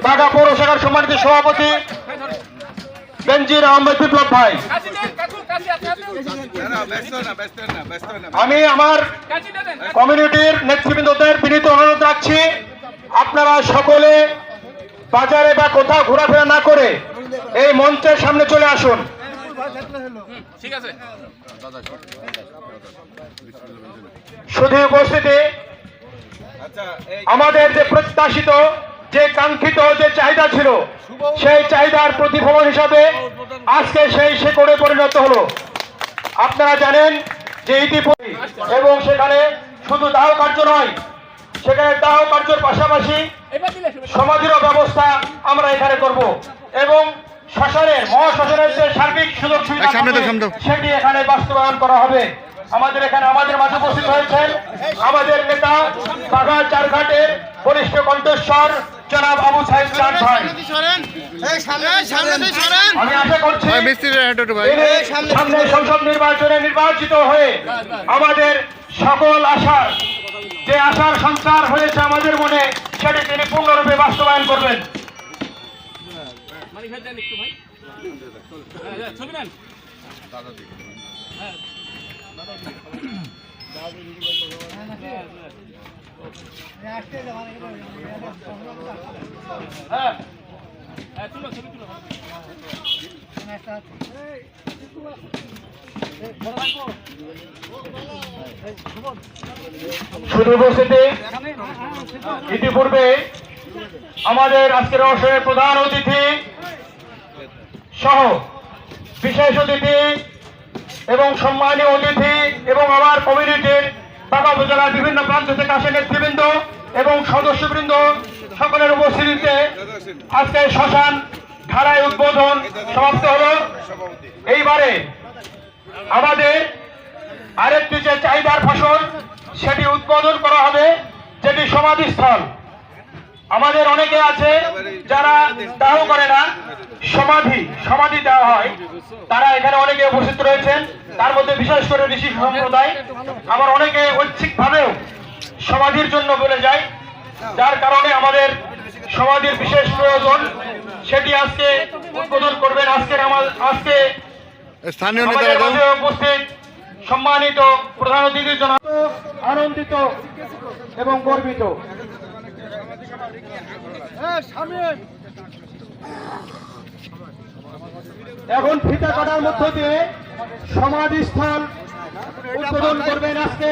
ঢাকা পৌরসভার সম্মানিত সভাপতি বেনজির আহমেদ বিপ্লব ভাই, আমি আমার কমিউনিটির নেতৃবৃন্দদের বিনীত অনুরোধ রাখছি, আপনারা সকলে বাজারে বা কোথাও ঘোরাফেরা না করে এই মঞ্চের সামনে চলে আসুন। শুধু উপস্থিতি আমাদের যে প্রত্যাশিত, যে কাঙ্ক্ষিত যে চাহিদা ছিল, সেই চাহিদার প্রতিফলন হিসাবে আজকে সেই শেকড়ে পরিণত হলো। আপনারা জানেন যে ইতিপূর্বে এবং সেখানে শুধু দাহ কার্য নয়, সেখানে দাহ কার্যের পাশাপাশি সমাধিরও ব্যবস্থা আমরা এখানে করব এবং শ্মশানের মহাশ্মশানের যে সার্বিক সুযোগ সুবিধা সেটি এখানে বাস্তবায়ন করা হবে। আমাদের এখানে আমাদের মাঝে উপস্থিত হয়েছেন আমাদের নেতা বাঘা চারঘাটের বরিষ্ঠ কণ্ঠস্বর জনাব আবু সাইদ খান ভাই। আমি আশা করছি সামনে সংসদ নির্বাচনে নির্বাচিত হয়ে আমাদের সকল আশার যে আশার সঞ্চার হয়েছে আমাদের মনে, সেটি তিনি পূর্ণরূপে বাস্তবায়ন করবেন। শুধু উপস্থিতি ইতিপূর্বে আমাদের আজকের অনুষ্ঠানের প্রধান অতিথি সহ বিশেষ অতিথি এবং সম্মানীয় অতিথি এবং আমার কমিউনিটির ঢাকা উপজেলার বিভিন্ন প্রান্ত থেকে আসা নেতৃবৃন্দ এবং সদস্যবৃন্দ সকলের উপস্থিতিতে আজকে শ্মশান ধারায় উদ্বোধন সমাপ্ত হলো। এইবারে আমাদের আরেকটি যে চাহিদার ফসল সেটি উদ্বোধন করা হবে, যেটি সমাধিস্থল। আমাদের অনেকে আছে যারা দাহ করে না, সমাধি দেওয়া হয়, তারা এখানে অনেকে উপস্থিত রয়েছেন, তার মধ্যে বিশেষ করে ঋষি সম্প্রদায়। আবার অনেকে ঐচ্ছিক ভাবেও সমাধির জন্য বলে যায়, যার কারণে আমাদের সমাধির বিশেষ প্রয়োজন, সেটি আজকে উদ্বোধন করবেন আজকে স্থানীয় নেতারা উপস্থিত সম্মানিত প্রধান অতিথির জন্য আনন্দিত এবং গর্বিত। এখন ফিতা কাটার মধ্য দিয়ে সমাধিস্থল উদ্বোধন করবেন আজকে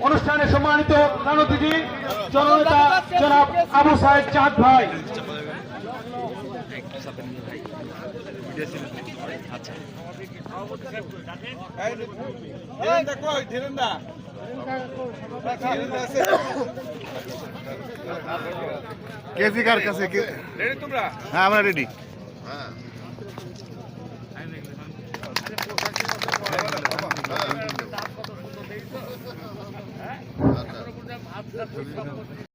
অনুষ্ঠানে সম্মানিত প্রধান অতিথি জননেতা জনাব আবু সাইদ চাঁদ ভাই। কেজি কার কাছে? হ্যাঁ, আমরা রেডি।